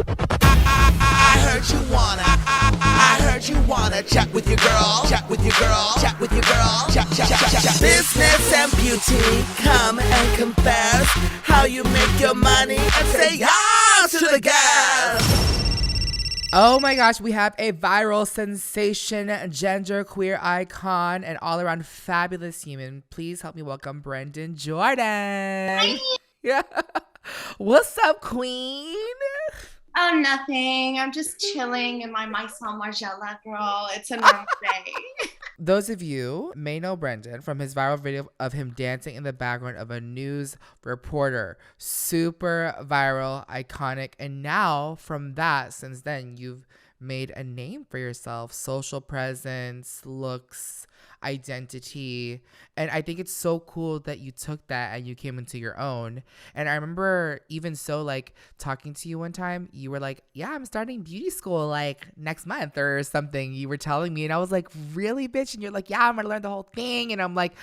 I heard you wanna chat with your girl, chat with your girl, chat with your girl, chat. Business and beauty, come and confess how you make your money and say yes to the gas. Oh my gosh, we have a viral sensation, genderqueer icon, and all around fabulous human. Please help me welcome Brendan Jordan. Yeah. What's up, queen? Oh, nothing. I'm just chilling in my Maison Margiela, girl. It's a normal day. Those of you may know Brendan from his viral video of him dancing in the background of a news reporter. Super viral, iconic. And now from that, since then, you've made a name for yourself. Social presence, looks, identity. And I think it's so cool that you took that and you came into your own. And I remember even so, like, talking to you one time, you were like, yeah, I'm starting beauty school like next month or something. You were telling me, and I was like, really, bitch? And you're like, yeah, I'm gonna learn the whole thing. And I'm like,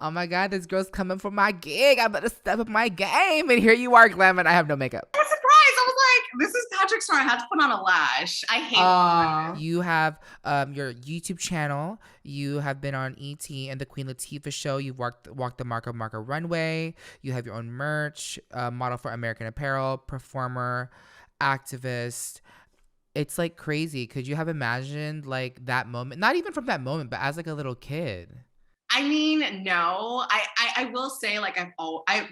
oh my God, this girl's coming for my gig. I better step up my game. And here you are, glam, and I have no makeup. I'm surprised. I was like, this is Patrick's store. I had to put on a lash. I hate You have your YouTube channel. You have been on ET and the Queen Latifah show. You've walked the Marco runway. You have your own merch, model for American Apparel, performer, activist. It's like crazy. Could you have imagined like that moment? Not even from that moment, but as like a little kid. I mean, no. I will say, like,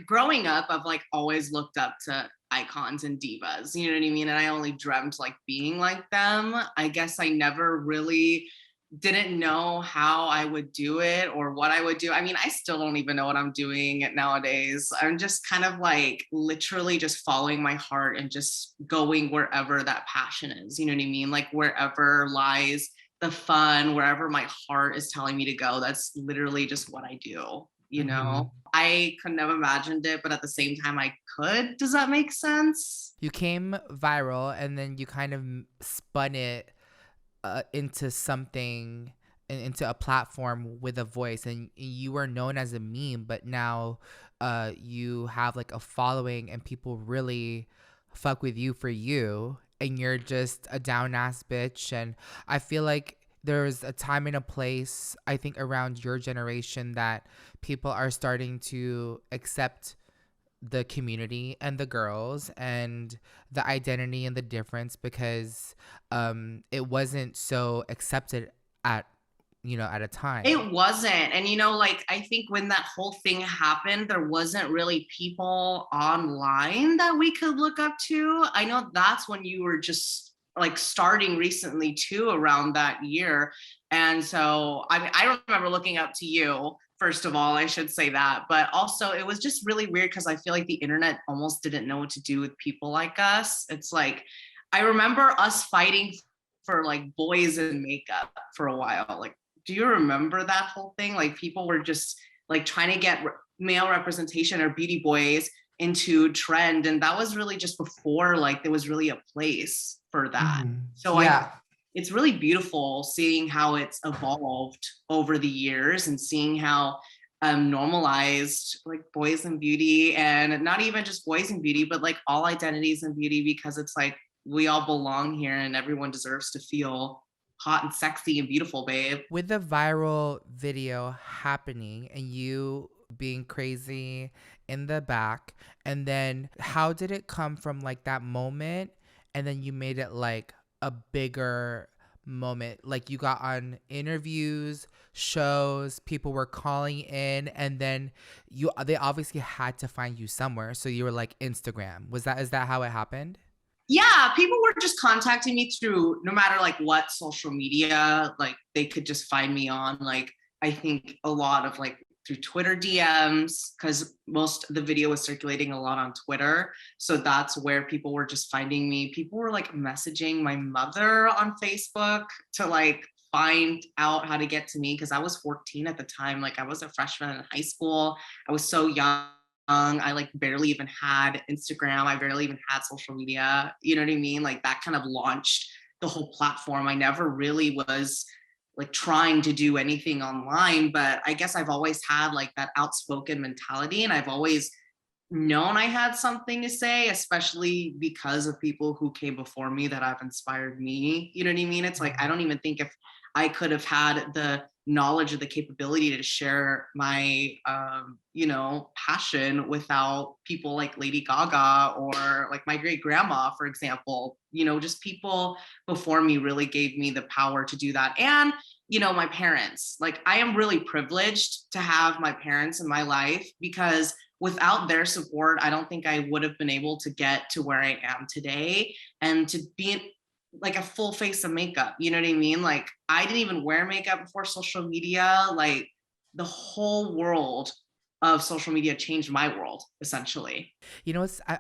growing up, I've like always looked up to icons and divas. You know what I mean? And I only dreamt like being like them. I guess I never really didn't know how I would do it or what I would do. I mean, I still don't even know what I'm doing nowadays. I'm just kind of like literally just following my heart and just going wherever that passion is. You know what I mean? Like wherever lies the fun, wherever my heart is telling me to go, that's literally just what I do. You know, I couldn't have imagined it, but at the same time I could. Does that make sense? You came viral and then you kind of spun it into something, into a platform with a voice, and you were known as a meme, but now you have like a following and people really fuck with you for you, and you're just a down ass bitch. And I feel like there's a time and a place, I think, around your generation that people are starting to accept the community and the girls and the identity and the difference, because it wasn't so accepted at a time. It wasn't. And like I think when that whole thing happened, there wasn't really people online that we could look up to. I know that's when you were just like starting recently too, around that year. And so I remember looking up to you. First of all, I should say that. But also it was just really weird because I feel like the internet almost didn't know what to do with people like us. It's like, I remember us fighting for like boys in makeup for a while. Like, do you remember that whole thing? Like people were just like trying to get male representation or beauty boys into trend. And that was really just before like there was really a place for that. So yeah. It's really beautiful seeing how it's evolved over the years and seeing how normalized like boys in beauty, and not even just boys in beauty, but like all identities in beauty, because it's like we all belong here and everyone deserves to feel hot and sexy and beautiful, babe. With the viral video happening and you being crazy in the back, and then how did it come from like that moment and then you made it like a bigger moment? Like you got on interviews, shows, people were calling in, and then they obviously had to find you somewhere, so you were like Instagram. Is that how it happened? Yeah, people were just contacting me through no matter like what social media, like they could just find me on. Like I think a lot of like through Twitter DMs, because most of the video was circulating a lot on Twitter. So that's where people were just finding me. People were like messaging my mother on Facebook to like find out how to get to me, because I was 14 at the time. Like I was a freshman in high school. I was so young. I like barely even had Instagram. I barely even had social media. You know what I mean? Like that kind of launched the whole platform. I never really was like trying to do anything online, but I guess I've always had like that outspoken mentality, and I've always known I had something to say, especially because of people who came before me that have inspired me. You know what I mean? It's like, I don't even think if I could have had the knowledge or the capability to share my, passion without people like Lady Gaga or like my great grandma, for example. Just people before me really gave me the power to do that. And my parents, like I am really privileged to have my parents in my life because without their support, I don't think I would have been able to get to where I am today and to be like a full face of makeup. You know what I mean? Like I didn't even wear makeup before social media. Like the whole world of social media changed my world essentially.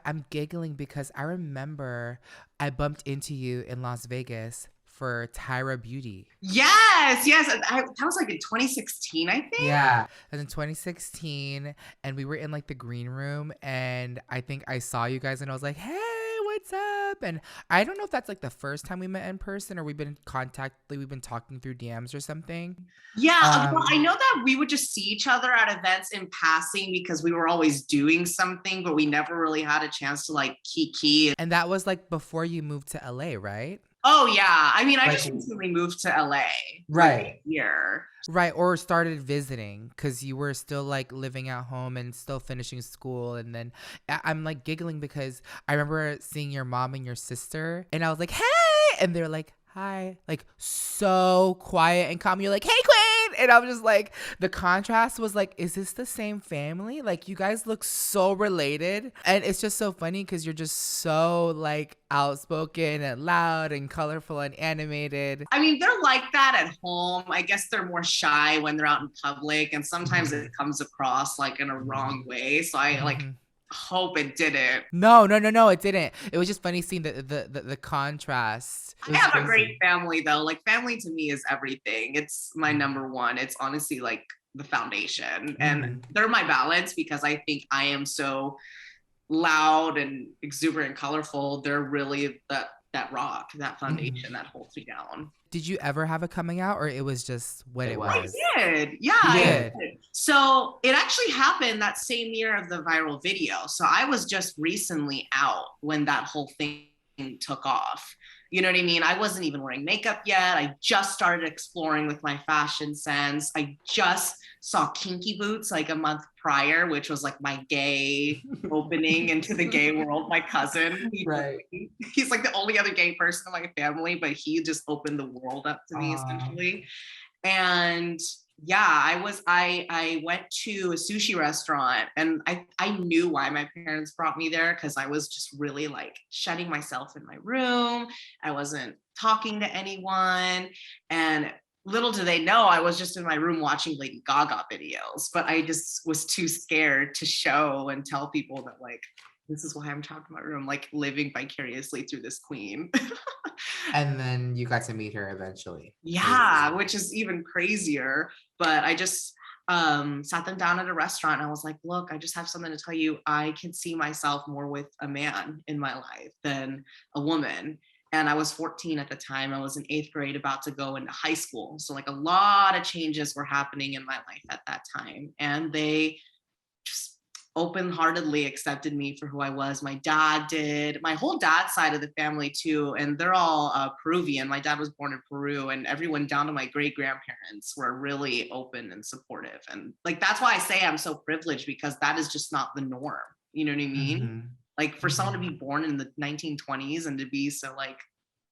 I'm giggling because I remember I bumped into you in Las Vegas for Tyra Beauty. Yes, yes. That was like in 2016, I think. Yeah. It was in 2016, and we were in like the green room, and I think I saw you guys, and I was like, "Hey, what's up?" And I don't know if that's like the first time we met in person, or we've been in contact, like we've been talking through DMs or something. Yeah, well, I know that we would just see each other at events in passing because we were always doing something, but we never really had a chance to like kiki. And that was like before you moved to LA, right? Oh yeah, I mean, I just recently moved to LA, like a year. Right, or started visiting because you were still like living at home and still finishing school. And then I'm like giggling because I remember seeing your mom and your sister, and I was like, "Hey," and they're like, "Hi," like so quiet and calm. You're like, "Hey, Queen," and I was just like, the contrast was like, is this the same family? Like you guys look so related, and it's just so funny because you're just so like outspoken and loud and colorful and animated. I mean, they're like that at home. I guess they're more shy when they're out in public, and sometimes it comes across like in a wrong way. So I like hope it didn't. No, it didn't. It was just funny seeing the contrast. I have a great family though. Like family to me is everything. It's my number one. It's honestly like the foundation. And they're my balance because I think I am so loud and exuberant and colorful. They're really that rock, that foundation that holds me down. Did you ever have a coming out, or it was just what it was? I did. Yeah, I did. So it actually happened that same year of the viral video. So I was just recently out when that whole thing took off. You know what I mean? I wasn't even wearing makeup yet. I just started exploring with my fashion sense. I just saw kinky boots like a month prior, which was like my gay opening into the gay world. My cousin, he's like the only other gay person in my family, but he just opened the world up to me essentially. And yeah, I went to a sushi restaurant, and I knew why my parents brought me there because I was just really like shutting myself in my room. I wasn't talking to anyone, and little do they know I was just in my room watching Lady Gaga videos, but I just was too scared to show and tell people that like this is why I'm trapped in my room, like living vicariously through this queen. And then you got to meet her eventually. Yeah, which is even crazier. But I just sat them down at a restaurant and I was like, look, I just have something to tell you. I can see myself more with a man in my life than a woman. And I was 14 at the time. I was in 8th grade, about to go into high school. So like a lot of changes were happening in my life at that time. And they just open-heartedly accepted me for who I was. My dad did, my whole dad's side of the family too, and they're all Peruvian. My dad was born in Peru, and everyone down to my great-grandparents were really open and supportive. And like that's why I say I'm so privileged, because that is just not the norm. You know what I mean? Like for someone to be born in the 1920s and to be so like,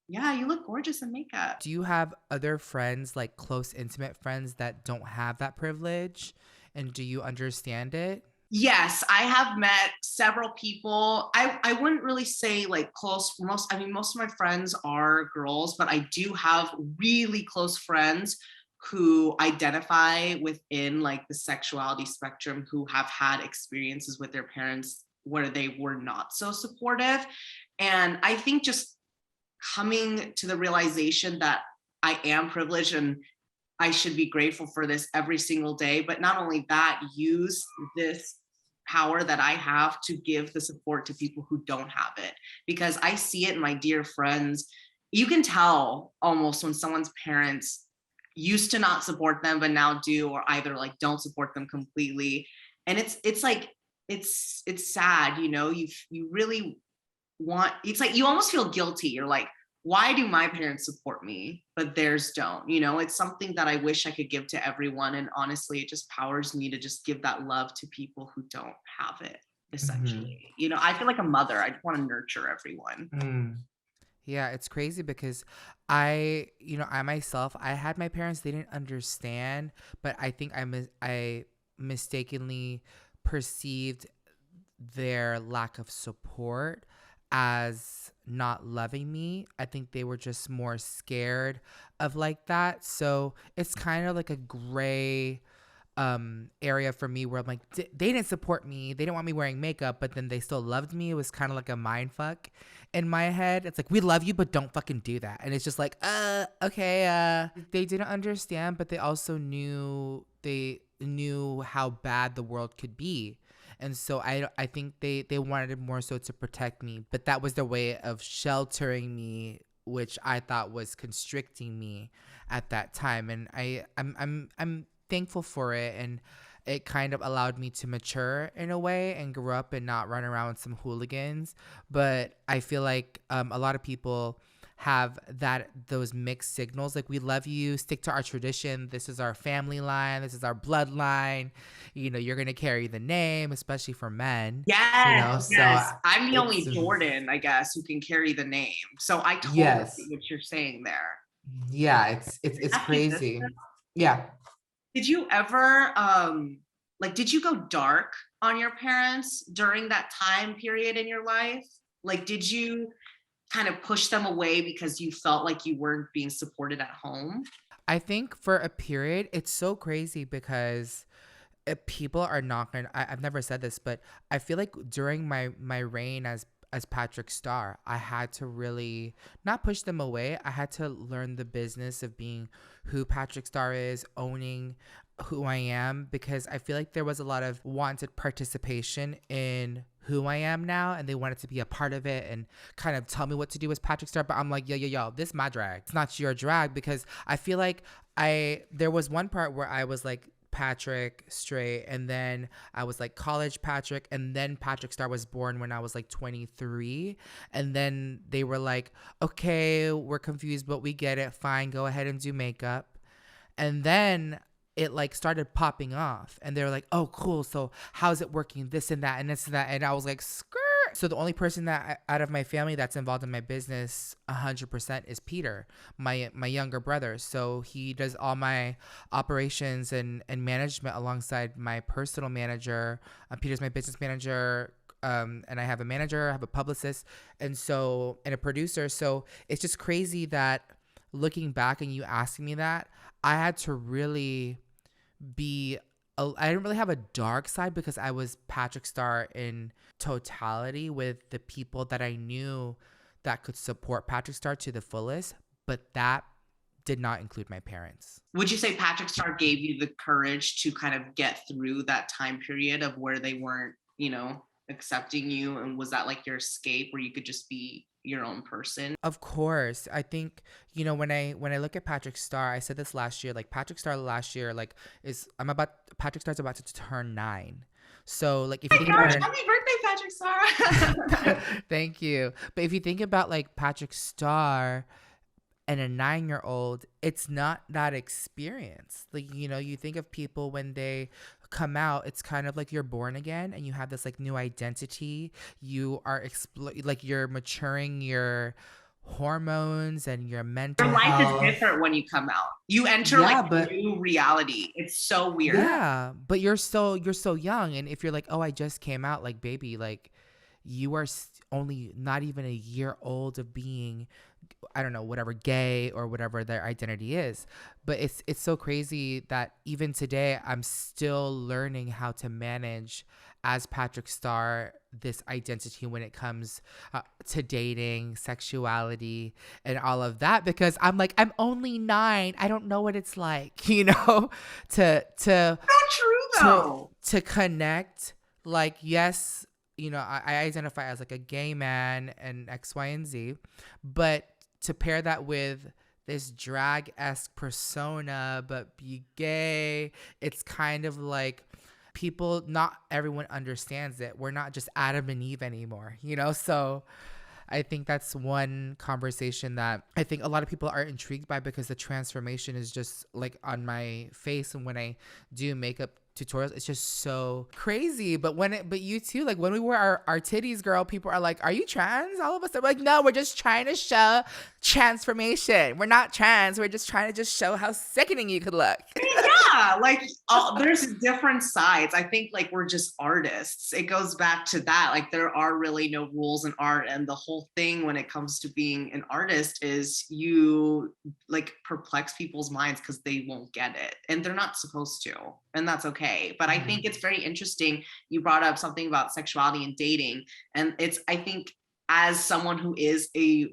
yeah, you look gorgeous in makeup. Do you have other friends, like close, intimate friends that don't have that privilege? And do you understand it? Yes, I have met several people. I wouldn't really say like close. Most of my friends are girls, but I do have really close friends who identify within like the sexuality spectrum, who have had experiences with their parents where they were not so supportive. And I think just coming to the realization that I am privileged and I should be grateful for this every single day, but not only that, use this power that I have to give the support to people who don't have it. Because I see it in my dear friends. You can tell almost when someone's parents used to not support them, but now do, or either like don't support them completely. And it's like, it's sad, you know, you really want, it's like you almost feel guilty. You're like, why do my parents support me but theirs don't? You know, it's something that I wish I could give to everyone, and honestly it just powers me to just give that love to people who don't have it, essentially. You know, I feel like a mother, I just want to nurture everyone. Yeah, it's crazy because I myself, I had my parents, they didn't understand, but I think I mistakenly perceived their lack of support as not loving me. I think they were just more scared of like that. So it's kind of like a gray area for me where I'm like, they didn't support me. They didn't want me wearing makeup, but then they still loved me. It was kind of like a mind fuck in my head. It's like, we love you, but don't fucking do that. And it's just like, okay. They didn't understand, but they also knew how bad the world could be. And so I think they wanted it more so to protect me, but that was their way of sheltering me, which I thought was constricting me at that time. And I'm thankful for it, and it kind of allowed me to mature in a way and grow up and not run around with some hooligans. But I feel like a lot of people have those mixed signals, like, we love you, stick to our tradition, this is our family line, this is our bloodline, you're gonna carry the name, especially for men. Yes, yes. So I'm the only it's Jordan, I guess, who can carry the name. So I totally yes, see what you're saying there. yeah, it's Ask you this, crazy. Yeah. did you ever like, did you go dark on your parents during that time period in your life? Like, did you kind of push them away because you felt like you weren't being supported at home? I think for a period, it's so crazy because people are not gonna. I've never said this, but I feel like during my reign as Patrick Star, I had to really not push them away. I had to learn the business of being who Patrick Star is, owning who I am, because I feel like there was a lot of wanted participation in who I am now, and they wanted to be a part of it and kind of tell me what to do as Patrick Star. But I'm like, yo, this is my drag. It's not your drag, because I feel like there was one part where I was like Patrick straight, and then I was like college Patrick, and then Patrick Star was born when I was like 23, and then they were like, okay, we're confused, but we get it, fine, go ahead and do makeup. And then it like started popping off, and they were like, oh cool, so how's it working, this and that and this and that, and I was like, skirt. So the only person that out of my family that's involved in my business 100% is Peter, my younger brother. So he does all my operations and management alongside my personal manager. Peter's my business manager. And I have a manager, I have a publicist, and a producer. So it's just crazy that looking back and you asking me that, I had to really I didn't really have a dark side, because I was Patrick Star in totality with the people that I knew that could support Patrick Star to the fullest, but that did not include my parents. Would you say Patrick Star gave you the courage to kind of get through that time period of where they weren't, accepting you? And was that like your escape where you could just be your own person? Of course. I think, when I look at Patrick Star, I said this last year, like Patrick Star last year, like Patrick Star's about to turn 9. So like, if you think about it, happy birthday, Patrick Star. thank you. But if you think about like Patrick Star and a 9-year-old, it's not that experience. Like, you think of people when they come out, it's kind of like you're born again and you have this like new identity. You are like you're maturing your hormones and your mental Your life health. is different when you come out. You enter a new reality. It's so weird. Yeah, but you're so young, and if you're like, oh, I just came out, like, baby, like, you are only not even a year old of being, I don't know, whatever, gay or whatever their identity is. But it's so crazy that even today I'm still learning how to manage as Patrick Star this identity when it comes to dating, sexuality, and all of that, because I'm like, I'm only 9. I don't know what it's like, to Not true though. to connect. Like, yes, I identify as like a gay man and X, Y, and Z, but to pair that with this drag-esque persona, but be gay, it's kind of like, people, not everyone understands it. We're not just Adam and Eve anymore, you know? So I think that's one conversation that I think a lot of people are intrigued by, because the transformation is just like on my face. And when I do makeup tutorials, it's just so crazy. But but you too, like when we wear our titties, girl, people are like, are you trans? All of us are like, no, we're just trying to show transformation. We're not trans. We're just trying to just show how sickening you could look. Yeah, like there's different sides. I think like we're just artists. It goes back to that. Like there are really no rules in art, and the whole thing when it comes to being an artist is you like perplex people's minds because they won't get it, and they're not supposed to, and that's okay. But I think it's very interesting. You brought up something about sexuality and dating, and I think as someone who is a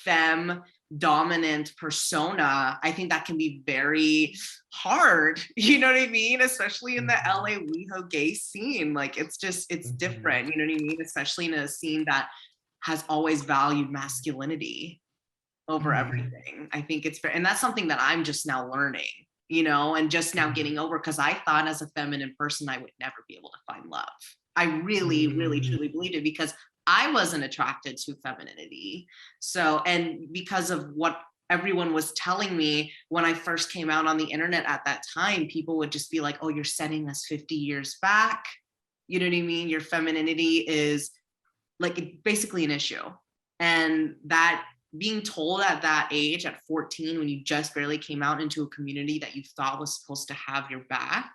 femme dominant persona, I think that can be very hard, you know what I mean, especially in the LA WeHo gay scene. Like it's different, you know what I mean, especially in a scene that has always valued masculinity over everything. I think it's fair, and that's something that I'm just now learning, you know, and just now getting over, because I thought as a feminine person I would never be able to find love. I really truly believed it, because I wasn't attracted to femininity. So, and because of what everyone was telling me when I first came out on the internet at that time, people would just be like, oh, you're setting us 50 years back. You know what I mean? Your femininity is like basically an issue. And that being told at that age, at 14, when you just barely came out into a community that you thought was supposed to have your back,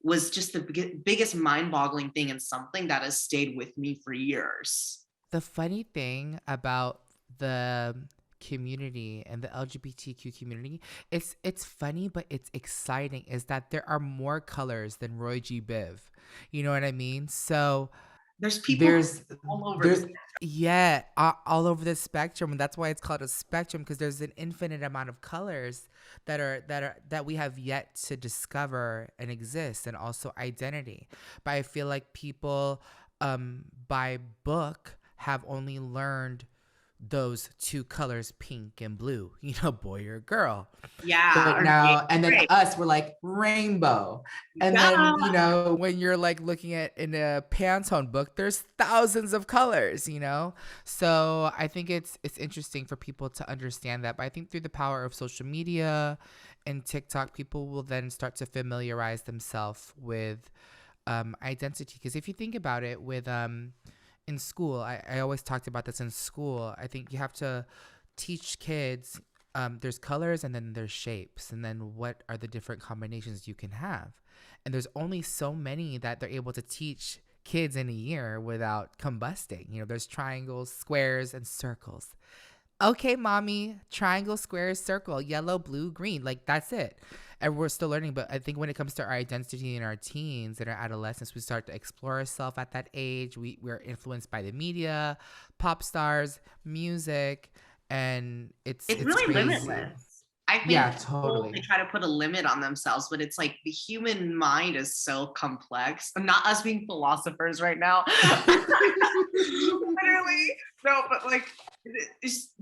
was just the biggest mind-boggling thing, and something that has stayed with me for years. The funny thing about the community and the LGBTQ community, it's funny, but it's exciting, is that there are more colors than Roy G. Biv. You know what I mean? So there's people all over. Yeah, all over the spectrum, and that's why it's called a spectrum, because there's an infinite amount of colors that we have yet to discover and exist, and also identity. But I feel like people by book have only learned those two colors, pink and blue, you know, boy or girl. Yeah. But now, and then us, we're like rainbow. And then, you know, when you're like looking at in a Pantone book, there's thousands of colors, you know? So I think it's interesting for people to understand that. But I think through the power of social media and TikTok, people will then start to familiarize themselves with identity. Because if you think about it, with in school, I always talked about this in school. I think you have to teach kids, there's colors and then there's shapes, and then what are the different combinations you can have. And there's only so many that they're able to teach kids in a year without combusting. You know, there's triangles, squares, and circles. Okay, mommy, triangle, square, circle, yellow, blue, green. Like, that's it. And we're still learning. But I think when it comes to our identity in our teens and our adolescence, we start to explore ourselves at that age. We're influenced by the media, pop stars, music, and it's really crazy. Limitless. I think totally. They try to put a limit on themselves, but it's like the human mind is so complex. And not us being philosophers right now. Literally. No, but like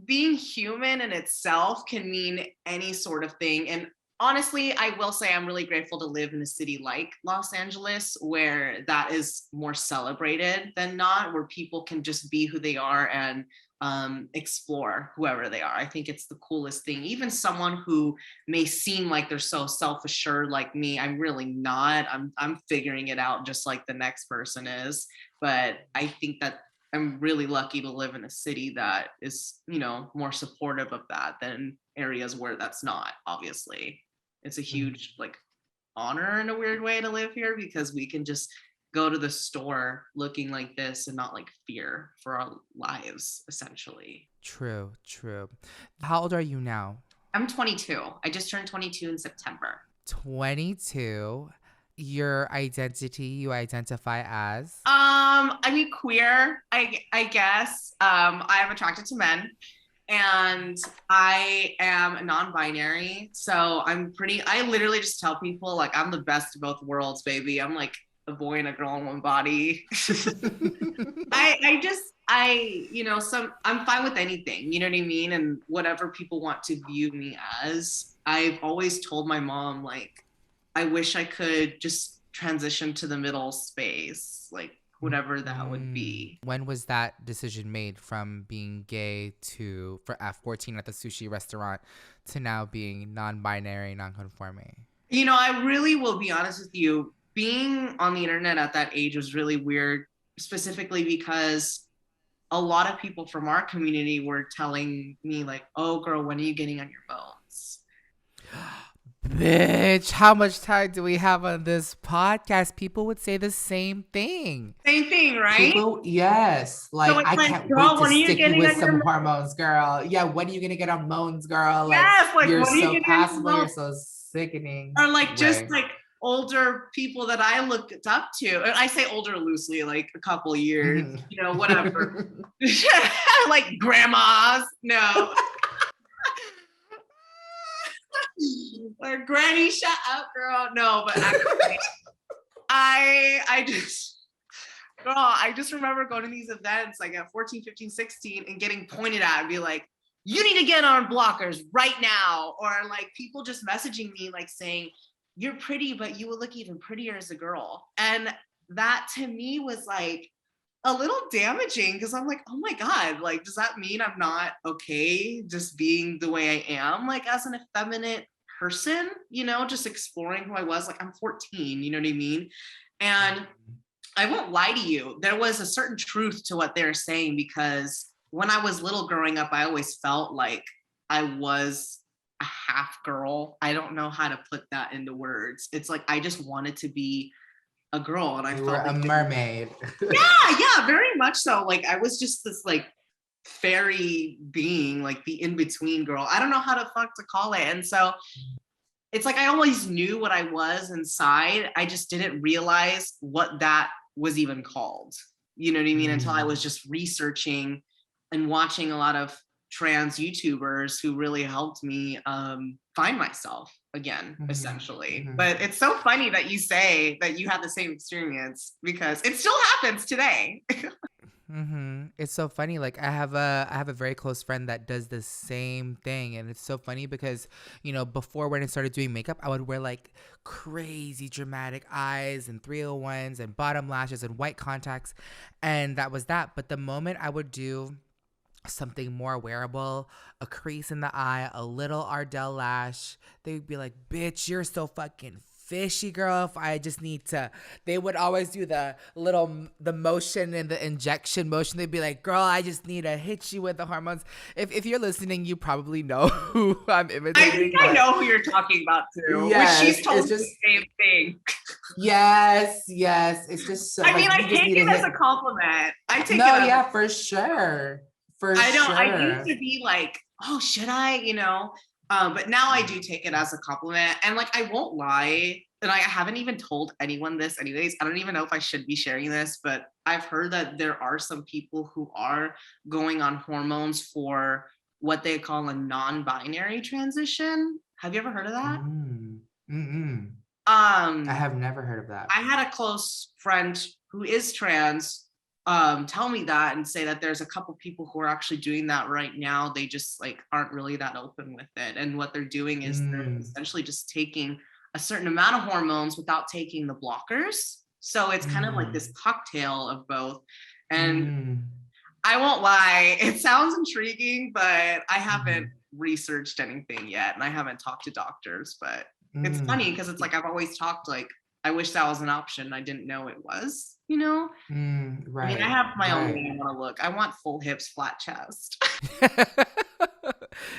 being human in itself can mean any sort of thing. And honestly, I will say I'm really grateful to live in a city like Los Angeles, where that is more celebrated than not, where people can just be who they are and explore whoever they are. I think it's the coolest thing. Even someone who may seem like they're so self-assured like me, I'm really not. I'm figuring it out just like the next person is. But I think that I'm really lucky to live in a city that is, you know, more supportive of that than areas where that's not. Obviously, it's a huge like honor in a weird way to live here, because we can just go to the store looking like this and not like fear for our lives, essentially. True. How old are you now? I'm 22. I just turned 22 in September. 22. Your identity, you identify as? I mean, queer, I guess. I am attracted to men, and I am non-binary. So I literally just tell people like I'm the best of both worlds, baby. I'm like a boy and a girl in one body. I'm fine with anything, you know what I mean? And whatever people want to view me as. I've always told my mom, like, I wish I could just transition to the middle space, like whatever that would be. When was that decision made from being gay at 14 at the sushi restaurant to now being non-binary, non-conforming? I really will be honest with you. Being on the internet at that age was really weird, specifically because a lot of people from our community were telling me like, oh girl, when are you getting on your bones? Bitch, how much time do we have on this podcast? People would say the same thing. Same thing, right? People, yes. Like, So I like, can't girl, wait to stick you with some hormones, girl. Yeah, when are you going to get on moans, girl? Like, yes, like you're when so passable, you're so sickening. Or like just like older people that I looked up to. And I say older loosely, like a couple years, whatever. Like grandmas. No. Or granny, shut up, girl. No, but actually, I just remember going to these events like at 14, 15, 16 and getting pointed at and be like, you need to get on blockers right now. Or like people just messaging me like saying, you're pretty, but you will look even prettier as a girl. And that to me was like a little damaging because I'm like, oh my God, like, does that mean I'm not okay just being the way I am, like as an effeminate person, just exploring who I was. Like I'm 14, you know what I mean? And I won't lie to you, there was a certain truth to what they're saying because when I was little growing up, I always felt like I was a half girl. I don't know how to put that into words. It's like I just wanted to be a girl, and I felt like a mermaid. yeah, very much so. Like I was just this like fairy being, like the in-between girl. I don't know how to fuck to call it. And so it's like I always knew what I was inside. I just didn't realize what that was even called. You know what I mean? Until I was just researching and watching a lot of trans YouTubers who really helped me find myself again, essentially. But it's so funny that you say that you had the same experience because it still happens today. It's so funny. Like I have a very close friend that does the same thing, and it's so funny because before when I started doing makeup, I would wear like crazy dramatic eyes and 301s and bottom lashes and white contacts, and that was that. But the moment I would do something more wearable, a crease in the eye, a little Ardell lash, they would be like, bitch, you're so fucking fishy, girl. If I just need to, they would always do the motion and the injection motion. They'd be like, girl, I just need to hit you with the hormones. If you're listening, you probably know who I'm imitating. I think I know who you're talking about too. Yes, which she's told the same thing. Yes. It's just so, I mean, I take it as a compliment. Yeah, for sure. I used to be like, oh, should I, but now I do take it as a compliment. And like, I won't lie. And I haven't even told anyone this anyways. I don't even know if I should be sharing this, but I've heard that there are some people who are going on hormones for what they call a non-binary transition. Have you ever heard of that? I have never heard of that. I had a close friend who is trans tell me that and say that there's a couple people who are actually doing that right now. They just like aren't really that open with it. And what they're doing is they're essentially just taking a certain amount of hormones without taking the blockers. So it's kind of like this cocktail of both. And I won't lie, it sounds intriguing, but I haven't researched anything yet. And I haven't talked to doctors, but it's funny because it's like I've always talked like, I wish that was an option. I didn't know it was, right. I mean, I have my own way I want to look. I want full hips, flat chest.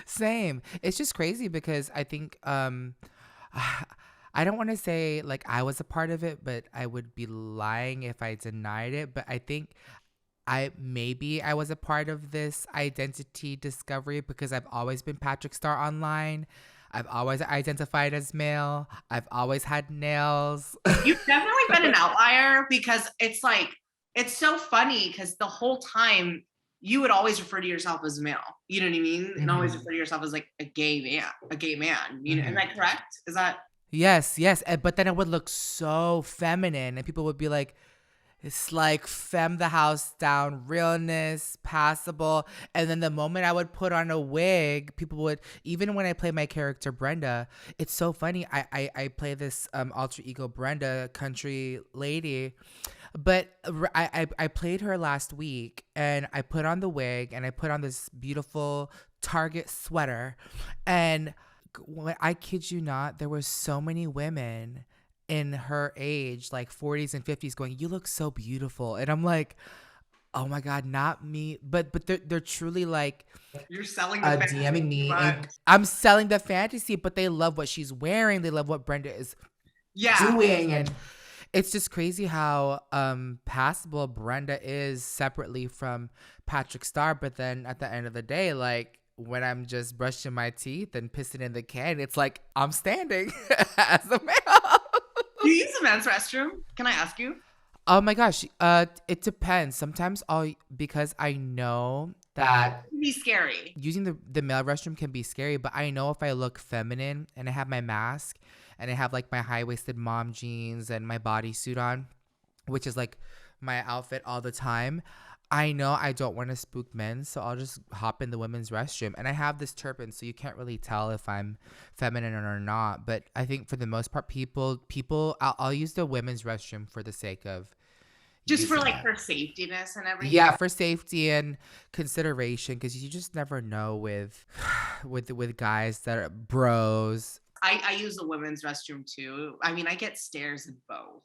Same. It's just crazy because I think, I don't want to say like I was a part of it, but I would be lying if I denied it. But I think I was a part of this identity discovery because I've always been Patrick Star online. I've always identified as male. I've always had nails. You've definitely been an outlier because it's like, it's so funny because the whole time you would always refer to yourself as male. You know what I mean? And always refer to yourself as like a gay man. You know, am I correct? Is that? Yes. But then it would look so feminine and people would be like, It's like femme the house down, realness, passable. And then the moment I would put on a wig, people would, even when I play my character Brenda, it's so funny. I play this alter ego Brenda, country lady. But I played her last week and I put on the wig and I put on this beautiful Target sweater. And when I kid you not, there were so many women in her age, like 40s and 50s, going, "You look so beautiful." And I'm like, oh my God, not me. But they're truly like You're selling the DMing me. but And I'm selling the fantasy, but they love what she's wearing. They love what Brenda is yeah. doing. And it's just crazy how passable Brenda is separately from Patrick Star. But then at the end of the day, like when I'm just brushing my teeth and pissing in the can, it's like I'm standing as a male. Do you use the men's restroom? Can I ask you? Oh my gosh. It depends. Sometimes because I know that It can be scary. using the male restroom can be scary, but I know if I look feminine and I have my mask and I have like my high-waisted mom jeans and my bodysuit on, which is like my outfit all the time, I know I don't want to spook men, so I'll just hop in the women's restroom. And I have this turban, so you can't really tell if I'm feminine or not. But I think for the most part, I'll use the women's restroom for the sake of Just for using like it. for safetyness and everything. Yeah, for safety and consideration, because you just never know with guys that are bros. I use the women's restroom too. I mean, I get stares in both.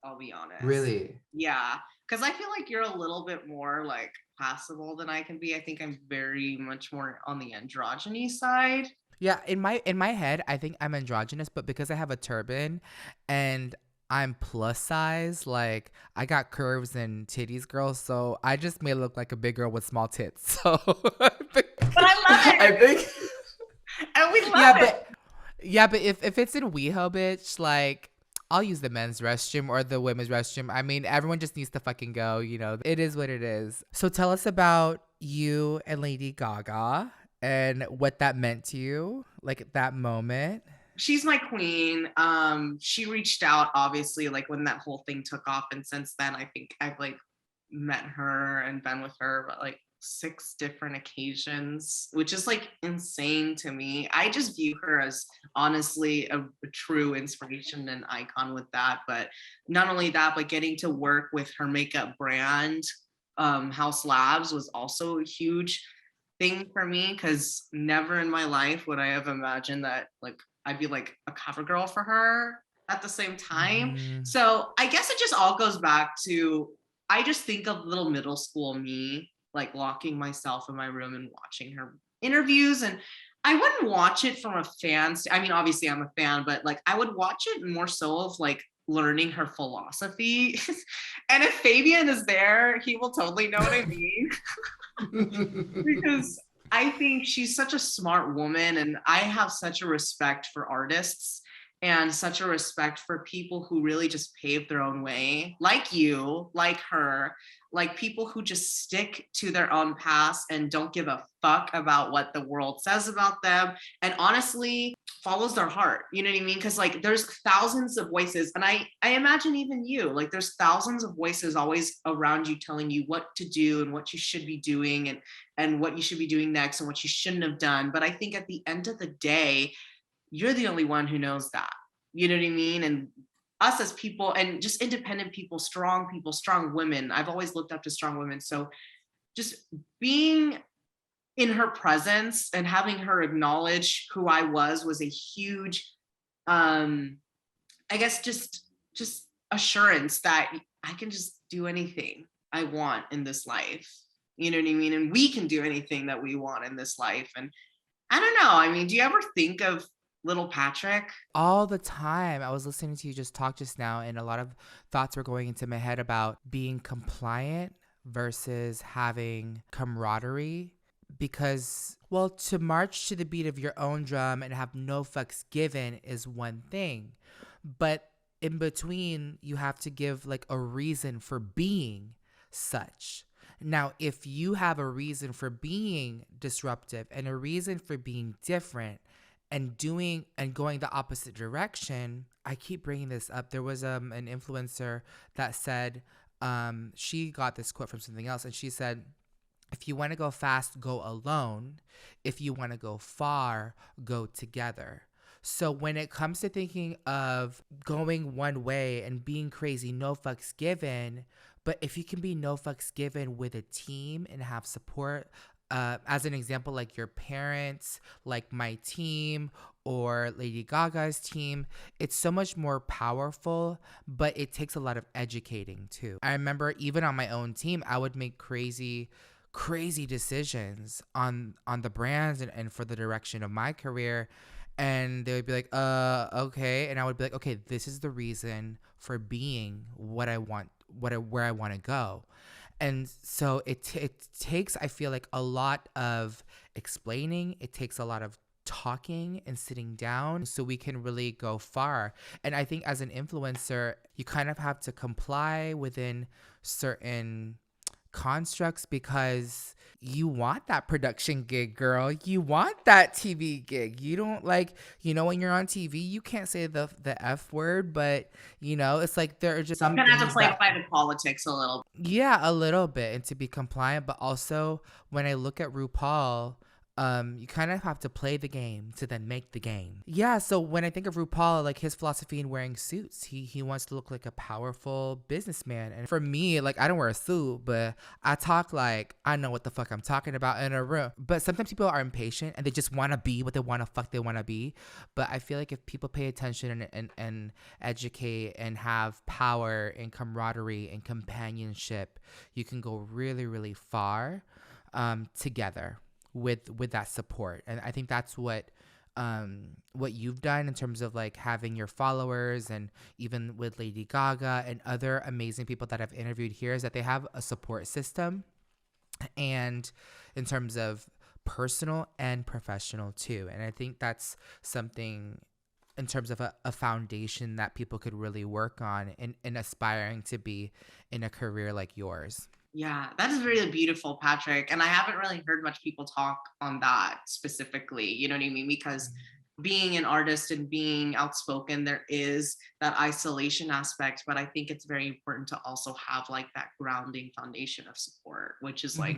I'll be honest. Really? Yeah, because I feel like you're a little bit more like passable than I can be. I think I'm very much more on the androgyny side. Yeah, in my head, I think I'm androgynous, but because I have a turban and I'm plus size, like I got curves and titties, girl, so I just may look like a big girl with small tits. So But I love it. I think And we love it. but if it's in WeHo, bitch, like I'll use the men's restroom or the women's restroom. I mean, everyone just needs to fucking go, you know. It is what it is. So tell us about you and Lady Gaga and what that meant to you, like at that moment. She's my queen. She reached out obviously like when that whole thing took off, and since then I think I've like met her and been with her but like 6 different occasions, which is like insane to me. I just view her as honestly a true inspiration and icon with that. But not only that, but getting to work with her makeup brand, House Labs, was also a huge thing for me, because never in my life would I have imagined that like I'd be like a cover girl for her at the same time. So I guess it just all goes back to, I just think of little middle school me, like locking myself in my room and watching her interviews. And I wouldn't watch it from a fan. I mean, obviously I'm a fan, but like I would watch it more so of like learning her philosophy. And if Fabian is there, he will totally know what I mean. Because I think she's such a smart woman, and I have such a respect for artists and such a respect for people who really just pave their own way, like you, like her, like people who just stick to their own paths and don't give a fuck about what the world says about them, and honestly follows their heart. You know what I mean? Because like there's thousands of voices, and I imagine even you, like there's thousands of voices always around you telling you what to do and what you should be doing, and what you should be doing next and what you shouldn't have done. But I think at the end of the day, you're the only one who knows that. You know what I mean? And us as people, and just independent people, strong women, I've always looked up to strong women. So just being in her presence and having her acknowledge who I was a huge, I guess just assurance that I can just do anything I want in this life. You know what I mean? And we can do anything that we want in this life. And I don't know. I mean, do you ever think of little Patrick? All the time. I was listening to you just talk just now, and a lot of thoughts were going into my head about being compliant versus having camaraderie. Because, well, to march to the beat of your own drum and have no fucks given is one thing. But in between, you have to give like a reason for being such. Now, if you have a reason for being disruptive and a reason for being different and doing and going the opposite direction, I keep bringing this up. There was an influencer that said, she got this quote from something else, and she said, if you want to go fast, go alone. If you want to go far, go together. So when it comes to thinking of going one way and being crazy, no fucks given, but if you can be no fucks given with a team and have support, as an example, like your parents, like my team, or Lady Gaga's team, it's so much more powerful, but it takes a lot of educating too. I remember even on my own team, I would make crazy decisions on the brands and for the direction of my career, and they would be like, okay, and I would be like, okay, this is the reason for being what I want, where I want to go. And so it takes, I feel like, a lot of explaining. It takes a lot of talking and sitting down so we can really go far. And I think as an influencer, you kind of have to comply within certain constructs because you want that production gig, girl. You want that TV gig. You don't like, when you're on TV, you can't say the F word, but it's like there are just some you're gonna have to play that, by the politics a little. Yeah, a little bit, and to be compliant. But also when I look at RuPaul, you kind of have to play the game to then make the game. Yeah, so when I think of RuPaul, like his philosophy in wearing suits, he wants to look like a powerful businessman. And for me, like I don't wear a suit, but I talk like I know what the fuck I'm talking about in a room. But sometimes people are impatient and they just want to be what they want to be. But I feel like if people pay attention and educate and have power and camaraderie and companionship, you can go really, really far together with that support. And I think that's what you've done in terms of like having your followers, and even with Lady Gaga and other amazing people that I've interviewed here, is that they have a support system, and in terms of personal and professional too. And I think that's something in terms of a foundation that people could really work on in aspiring to be in a career like yours. Yeah, that is really beautiful, Patrick. And I haven't really heard much people talk on that specifically, you know what I mean? Because being an artist and being outspoken, there is that isolation aspect, but I think it's very important to also have like that grounding foundation of support, which is like,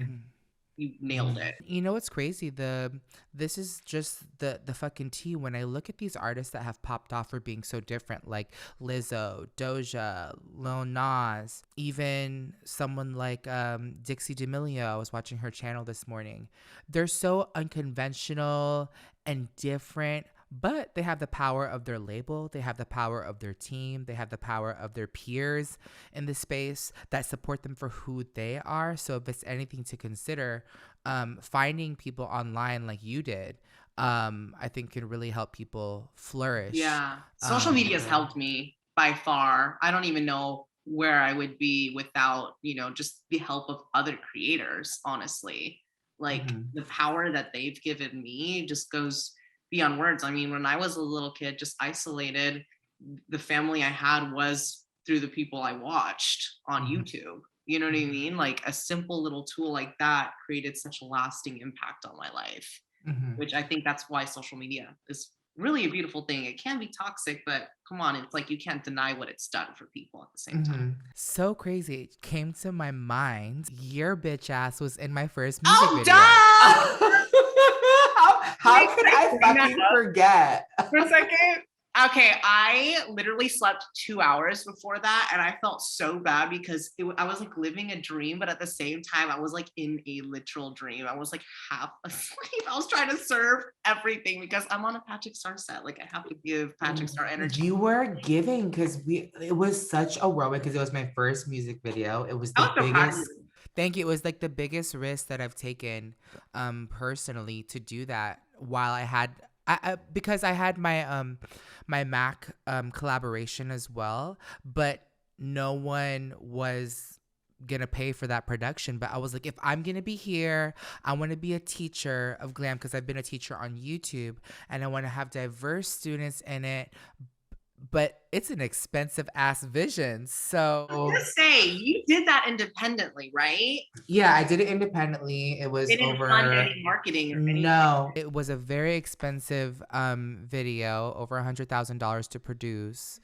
you nailed it. You know what's crazy? This is just the fucking tea. When I look at these artists that have popped off for being so different, like Lizzo, Doja, Lil Nas, even someone like Dixie D'Amelio. I was watching her channel this morning. They're so unconventional and different, but they have the power of their label. They have the power of their team. They have the power of their peers in the space that support them for who they are. So if it's anything to consider, finding people online like you did, I think can really help people flourish. Yeah. Social media has helped me by far. I don't even know where I would be without, just the help of other creators, honestly. Like the power that they've given me just goes beyond words. I mean, when I was a little kid, just isolated, the family I had was through the people I watched on YouTube. You know what I mean? Like a simple little tool like that created such a lasting impact on my life, which I think that's why social media is really a beautiful thing. It can be toxic, but come on, it's like you can't deny what it's done for people at the same time. So crazy. It came to my mind, your bitch ass was in my first music video. How could I fucking forget? For a second. Okay, I literally slept 2 hours before that, and I felt so bad because I was like living a dream, but at the same time, I was like in a literal dream. I was like half asleep. I was trying to serve everything because I'm on a Patrick Star set. Like I have to give Patrick Star energy. You were giving because it was such a whirlwind because it was my first music video. It was the biggest. Thank you. It was like the biggest risk that I've taken personally to do that while I had because I had my my Mac collaboration as well, but no one was gonna pay for that production. But I was like, if I'm gonna be here, I want to be a teacher of glam because I've been a teacher on YouTube, and I want to have diverse students in it. But it's an expensive ass vision. So I was gonna say, you did that independently, right? Yeah, I did it independently. It was over any marketing or anything. No. It was a very expensive video, over $100,000 to produce.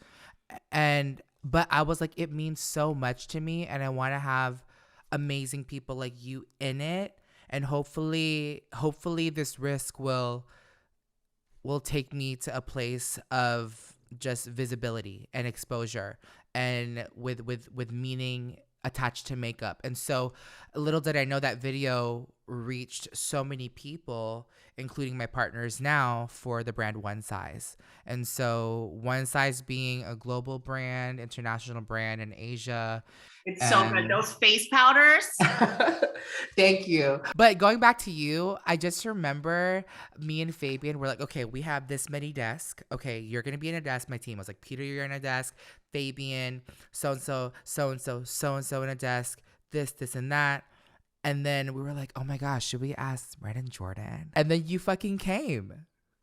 And But I was like, it means so much to me, and I want to have amazing people like you in it. And hopefully this risk will take me to a place of just visibility and exposure, and with meaning attached to makeup. And so little did I know that video reached so many people, including my partners now, for the brand One Size. And so One Size being a global brand, international brand in Asia. It's so good. Those face powders. Thank you. But going back to you, I just remember me and Fabian were like, okay, we have this many desks. Okay, you're going to be in a desk. My team was like, Peter, you're in a desk. Fabian, so-and-so, so-and-so, so-and-so in a desk. This, and that. And then we were like, oh my gosh, should we ask Red and Jordan? And then you fucking came.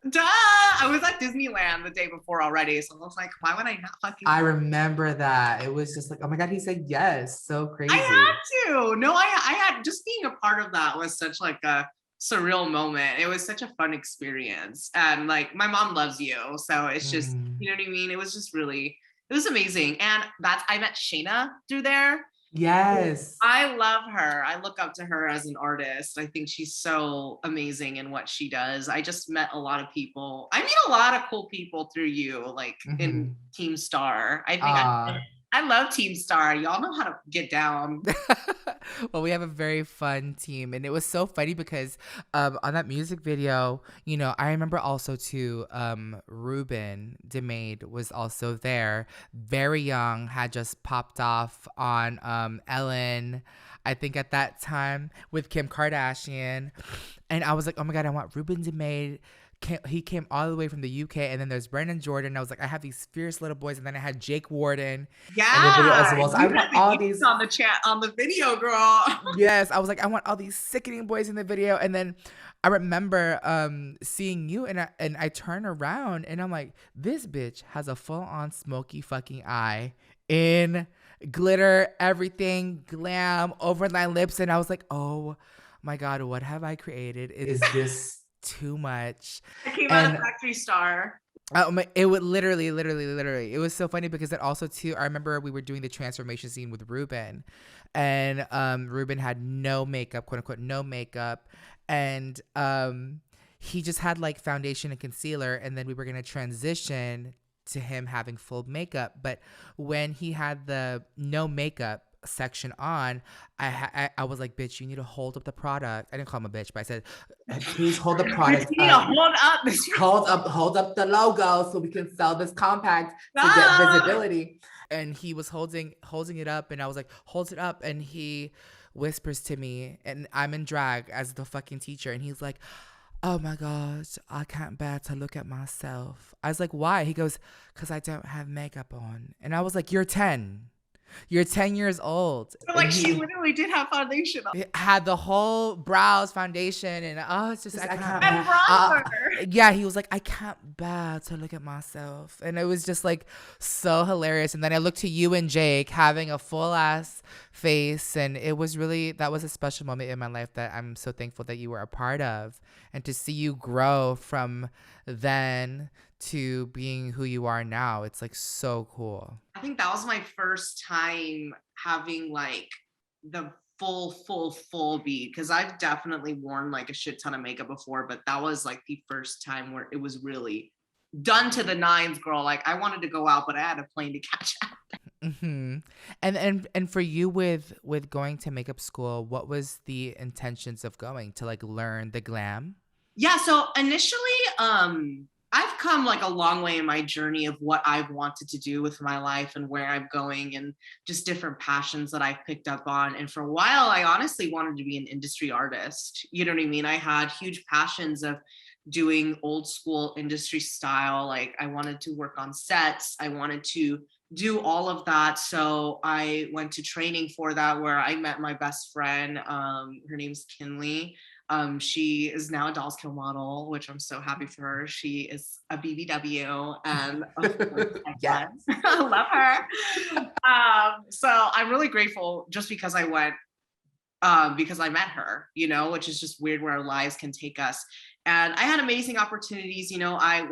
Duh! I was at Disneyland the day before already. So I was like, why would I not fucking I remember that. It was just like, oh my God, he said yes. So crazy. I had to. No, I had, just being a part of that was such like a surreal moment. It was such a fun experience. And like, my mom loves you. So it's just, you know what I mean? It was just really, it was amazing. And I met Shayna through there. Yes. I love her. I look up to her as an artist. I think she's so amazing in what she does. I just met a lot of people. I meet a lot of cool people through you, like in Team Star. I think I love Team Star. Y'all know how to get down. Well, we have a very fun team, and it was so funny because on that music video, you know, I remember also too, Ruben DeMade was also there, very young, had just popped off on Ellen, I think at that time, with Kim Kardashian, and I was like, oh my God, I want Ruben DeMade. He came all the way from the UK, and then there's Brandon Jordan. I was like, I have these fierce little boys, and then I had Jake Warden. Yeah, as well. So I want all these on the chat on the video, girl. Yes, I was like, I want all these sickening boys in the video, and then I remember seeing you, and I turn around, and I'm like, this bitch has a full on smoky fucking eye in glitter, everything, glam, overline lips, and I was like, oh my God, what have I created? Is this too much? I came out of Factory Star. It would literally. It was so funny because it also too. I remember we were doing the transformation scene with Ruben, and Ruben had no makeup, quote unquote, no makeup, and he just had like foundation and concealer, and then we were gonna transition to him having full makeup. But when he had the no makeup section on, I was like, bitch, you need to hold up the product. I didn't call him a bitch, but I said, please hold the product up. Hold up the logo so we can sell this compact to get visibility. And he was holding it up, and I was like, hold it up, and he whispers to me, and I'm in drag as the fucking teacher, and he's like, oh my gosh, I can't bear to look at myself. I was like, why? He goes, because I don't have makeup on. And I was like, you're 10 years old. So like, she literally did have foundation on. Had the whole brows, foundation, and it's just, I can't. And bronzer. Yeah, he was like, I can't bear to look at myself. And it was just like so hilarious. And then I looked to you and Jake having a full ass face. And it was really, that was a special moment in my life that I'm so thankful that you were a part of. And to see you grow from then to being who you are now, it's like so cool. I think that was my first time having like the full beat, because I've definitely worn like a shit ton of makeup before, but that was like the first time where it was really done to the nines, girl. Like, I wanted to go out, but I had a plane to catch up. Mm-hmm. And for you with going to makeup school, what was the intentions of going to like learn the glam? Yeah, so initially, I've come like a long way in my journey of what I've wanted to do with my life and where I'm going, and just different passions that I've picked up on. And for a while, I honestly wanted to be an industry artist. You know what I mean? I had huge passions of doing old school industry style. Like, I wanted to work on sets. I wanted to do all of that. So I went to training for that, where I met my best friend. Her name's Kinley. She is now a Dolls Kill model, which I'm so happy for her. She is a BBW, and yes. I love her. So I'm really grateful just because I went, because I met her, you know, which is just weird where our lives can take us. And I had amazing opportunities. You know, I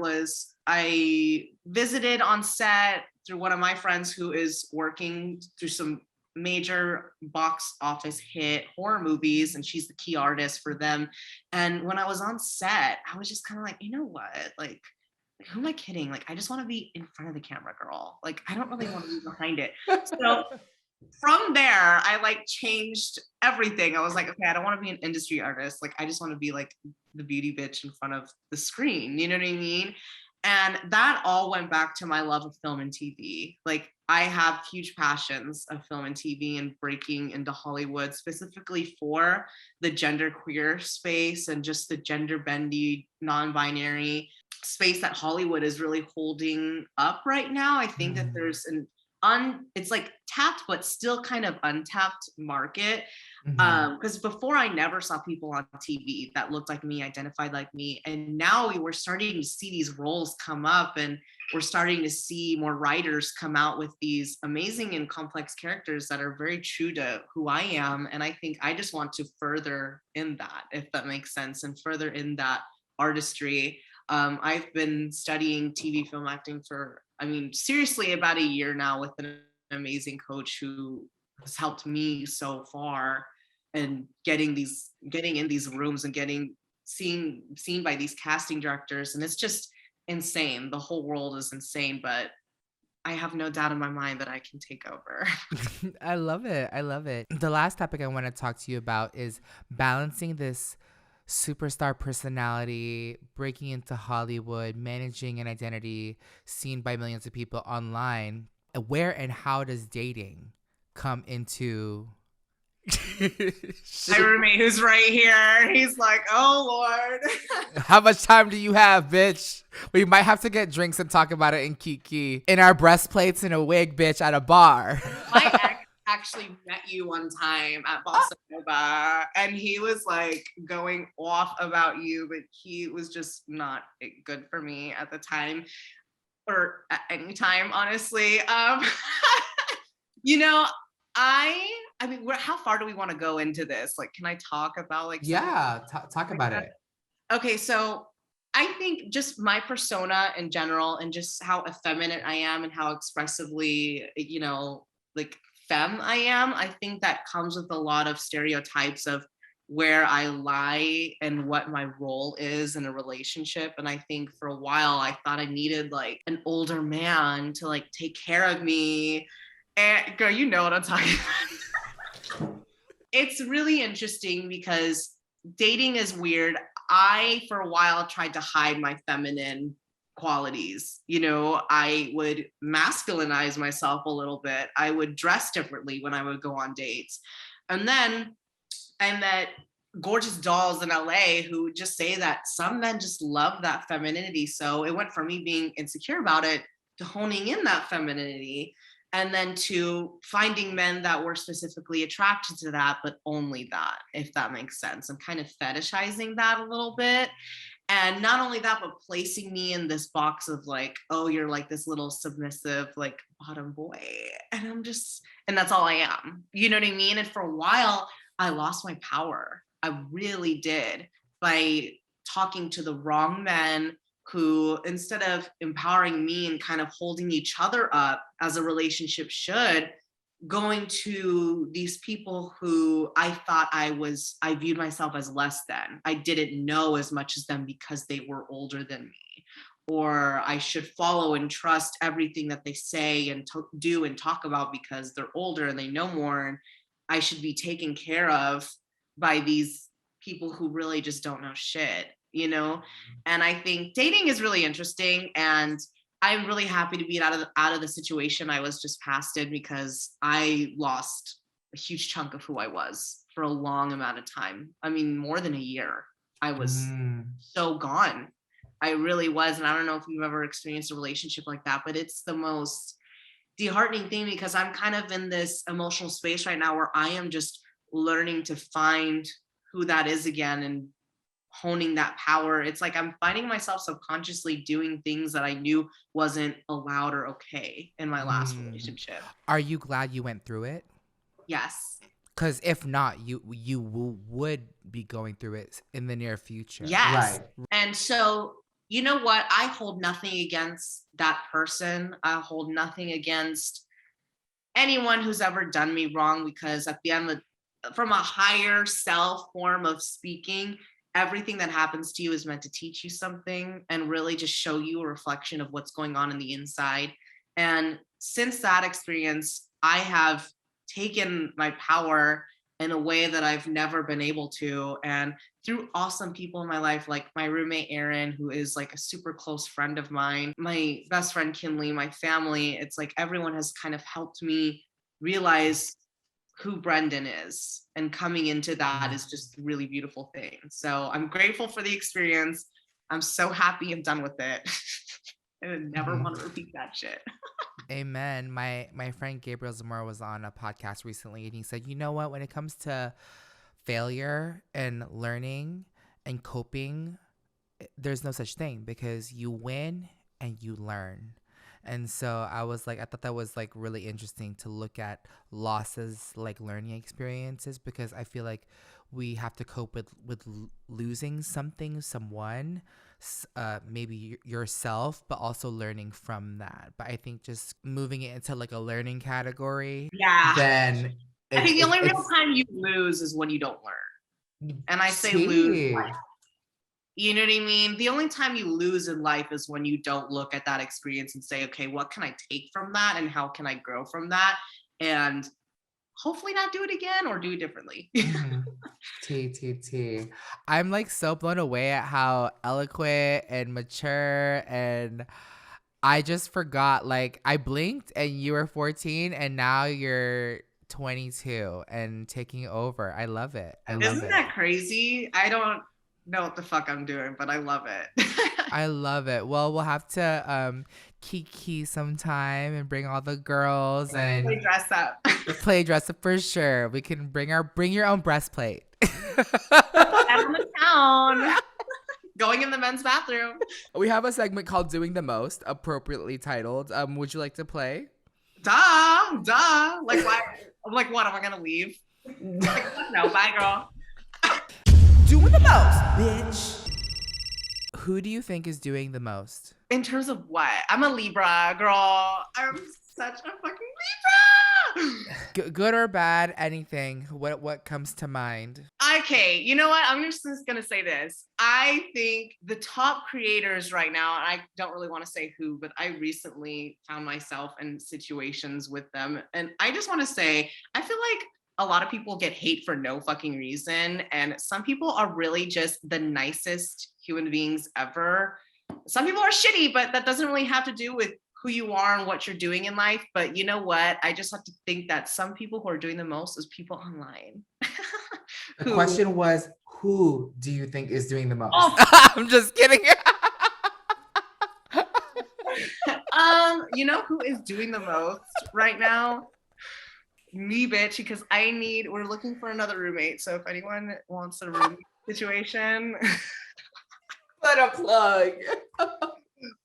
visited on set through one of my friends who is working through some major box office hit horror movies, and she's the key artist for them. And when I was on set, I was just kind of like, you know what, like who am I kidding? Like, I just want to be in front of the camera, girl. Like, I don't really want to be behind it. So from there, I like changed everything. I was like, okay, I don't want to be an industry artist. Like, I just want to be like the beauty bitch in front of the screen. You know what I mean? And that all went back to my love of film and TV. Like, I have huge passions of film and TV and breaking into Hollywood, specifically for the genderqueer space and just the gender bendy, non-binary space that Hollywood is really holding up right now. I think that there's it's like tapped, but still kind of untapped market. Because before I never saw people on TV that looked like me, identified like me. And now we're starting to see these roles come up, and we're starting to see more writers come out with these amazing and complex characters that are very true to who I am. And I think I just want to further in that, if that makes sense, and further in that artistry. I've been studying TV film acting for, I mean, seriously, about a year now with an amazing coach who has helped me so far, and getting in these rooms and getting seen by these casting directors. And it's just insane. The whole world is insane, but I have no doubt in my mind that I can take over. I love it. I love it. The last topic I want to talk to you about is balancing this superstar personality, breaking into Hollywood, managing an identity seen by millions of people online. Where and how does dating come into My roommate who's right here, he's like, oh Lord. How much time do you have, bitch? We might have to get drinks and talk about it in Kiki. In our breastplates and a wig, bitch, at a bar. My ex actually met you one time at Bossa Nova, and he was like going off about you, but he was just not good for me at the time, or at any time, honestly. You know, I mean, how far do we want to go into this? Like, can I talk about like? Yeah, talk about it. Okay, so I think just my persona in general, and just how effeminate I am, and how expressively, you know, like femme I am. I think that comes with a lot of stereotypes of where I lie and what my role is in a relationship. And I think for a while I thought I needed like an older man to like take care of me. And girl, you know what I'm talking about. It's really interesting because dating is weird. I, for a while, tried to hide my feminine qualities. You know, I would masculinize myself a little bit. I would dress differently when I would go on dates. And then I met gorgeous dolls in LA who just say that some men just love that femininity. So it went from me being insecure about it to honing in that femininity, and then to finding men that were specifically attracted to that, but only that, if that makes sense. I'm kind of fetishizing that a little bit. And not only that, but placing me in this box of like, oh, you're like this little submissive, like bottom boy. And and that's all I am. You know what I mean? And for a while, I lost my power. I really did, by talking to the wrong men who, instead of empowering me and kind of holding each other up as a relationship should, going to these people who I thought I viewed myself as less than. I didn't know as much as them because they were older than me, or I should follow and trust everything that they say and do and talk about because they're older and they know more, and I should be taken care of by these people who really just don't know shit, you know? And I think dating is really interesting, and I'm really happy to be out of the situation I was just past in, because I lost a huge chunk of who I was for a long amount of time. I mean, more than a year. I was so gone. I really was. And I don't know if you've ever experienced a relationship like that, but it's the most disheartening thing, because I'm kind of in this emotional space right now where I am just learning to find who that is again and honing that power. It's like I'm finding myself subconsciously doing things that I knew wasn't allowed or okay in my last relationship. Are you glad you went through it? Yes. Because if not, you would be going through it in the near future. Yes. Right. And so you know what? I hold nothing against that person. I hold nothing against anyone who's ever done me wrong, because at the end of from a higher self form of speaking, everything that happens to you is meant to teach you something and really just show you a reflection of what's going on in the inside. And since that experience, I have taken my power in a way that I've never been able to. And through awesome people in my life, like my roommate Erin, who is like a super close friend of mine, my best friend Kinley, my family, it's like everyone has kind of helped me realize who Brendan is. And coming into that is just a really beautiful thing. So I'm grateful for the experience. I'm so happy I'm done with it. I would never want to repeat that shit. Amen. My friend Gabriel Zamora was on a podcast recently, and he said, you know what, when it comes to failure and learning and coping, there's no such thing, because you win and you learn. And so I was like, I thought that was like really interesting to look at losses like learning experiences, because I feel like we have to cope with losing something, someone, maybe yourself, but also learning from that. But I think just moving it into like a learning category, Yeah. Then I think the only real time you lose is when you don't learn. And I say lose, like, you know what I mean? The only time you lose in life is when you don't look at that experience and say, okay, what can I take from that and how can I grow from that? And hopefully not do it again or do it differently. T. I'm like so blown away at how eloquent and mature, and I just forgot, like I blinked and you were 14 and now you're 22 and taking over. I love it. Isn't that crazy? I don't know what the fuck I'm doing, but I love it. I love it. Well, we'll have to kiki sometime and bring all the girls and play dress up for sure. We can bring your own breastplate. I'm on the town. Going in the men's bathroom. We have a segment called Doing the Most, appropriately titled. Would you like to play? Duh. Like why? Like what? Am I gonna leave? Like, no, bye, girl. Doing the most, bitch. Who do you think is doing the most? In terms of what? I'm a Libra, girl. I'm such a fucking Libra. Good or bad, anything. What comes to mind? Okay, you know what? I'm just gonna say this. I think the top creators right now, and I don't really want to say who, but I recently found myself in situations with them. And I just want to say, I feel like a lot of people get hate for no fucking reason. And some people are really just the nicest human beings ever. Some people are shitty, but that doesn't really have to do with who you are and what you're doing in life. But you know what? I just have to think that some people who are doing the most is people online. The question was, who do you think is doing the most? Oh. I'm just kidding. You know who is doing the most right now? Me, bitch, because we're looking for another roommate. So if anyone wants a roommate situation, Put a plug.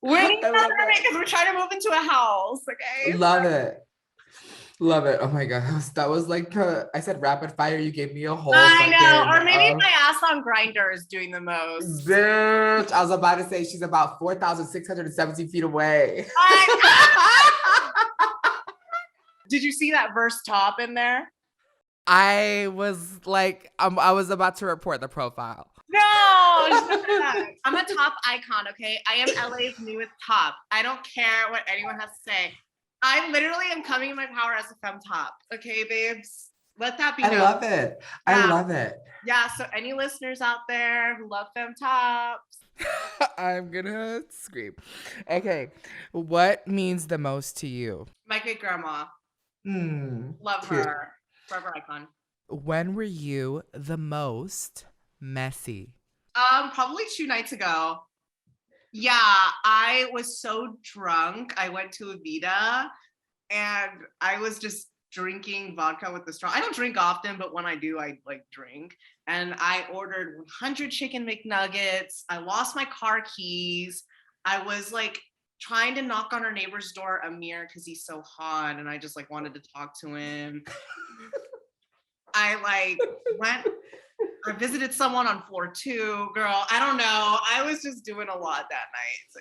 we're because we're trying to move into a house. Okay. Love it. Oh my god, that was like I said rapid fire. You gave me a whole. I know, or maybe my ass on Grindr is doing the most. Bitch, I was about to say she's about 4,670 feet away. Did you see that verse top in there? I was like, I was about to report the profile. No, I'm a top icon, okay? I am LA's newest top. I don't care what anyone has to say. I literally am coming in my power as a femme top, okay, babes? Let that be known. I love it. I love it. Yeah, so any listeners out there who love femme tops? I'm gonna scream. Okay, what means the most to you? My great grandma. Love cute. her. Forever icon. When were you the most messy? Probably 2 nights ago. Yeah, I was so drunk. I went to Avita and I was just drinking vodka with the straw. I don't drink often, but when I do, I like drink. And I ordered 100 chicken McNuggets. I lost my car keys. I was like trying to knock on our neighbor's door, Amir, because he's so hot, and I just like wanted to talk to him. I like went I visited someone on floor 2, girl. I don't know. I was just doing a lot that night. So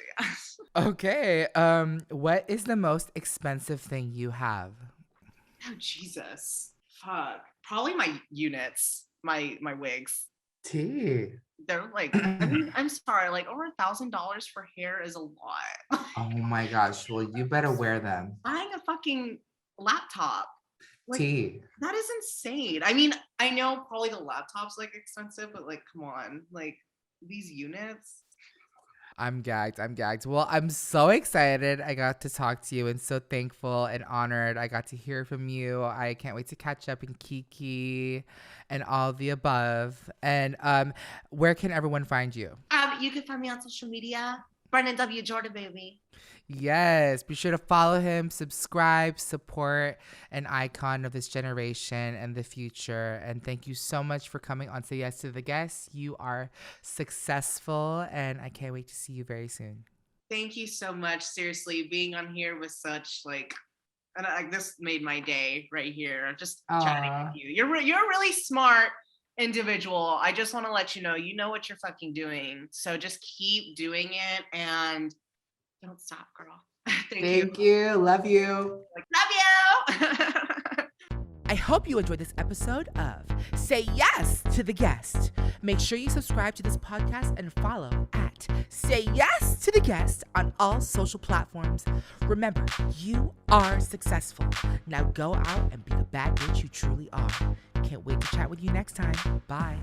yeah. Okay. What is the most expensive thing you have? Oh Jesus. Fuck. Probably my units, my wigs. T. They're like, I mean, I'm sorry, like over $1,000 for hair is a lot. Oh my gosh. Well, you better wear them. Buying a fucking laptop. Like, T. that is insane. I mean, I know probably the laptop's like expensive, but like, come on, like these units. I'm gagged. I'm gagged. Well, I'm so excited I got to talk to you and so thankful and honored I got to hear from you. I can't wait to catch up in Kiki and all the above. And where can everyone find you? You can find me on social media. Brennan W. Jordan, baby. Yes, be sure to follow him, subscribe, support an icon of this generation and the future. And thank you so much for coming on Say Yes to the Guest. You are successful, and I can't wait to see you very soon. Thank you so much. Seriously, being on here was such like, and this made my day right here. Just chatting with you. You're a really smart individual. I just want to let you know what you're fucking doing. So just keep doing it and don't stop, girl. Thank you. Love you. Love you. I hope you enjoyed this episode of Say Yes to the Guest. Make sure you subscribe to this podcast and follow at Say Yes to the Guest on all social platforms. Remember, you are successful. Now go out and be the bad bitch you truly are. Can't wait to chat with you next time. Bye.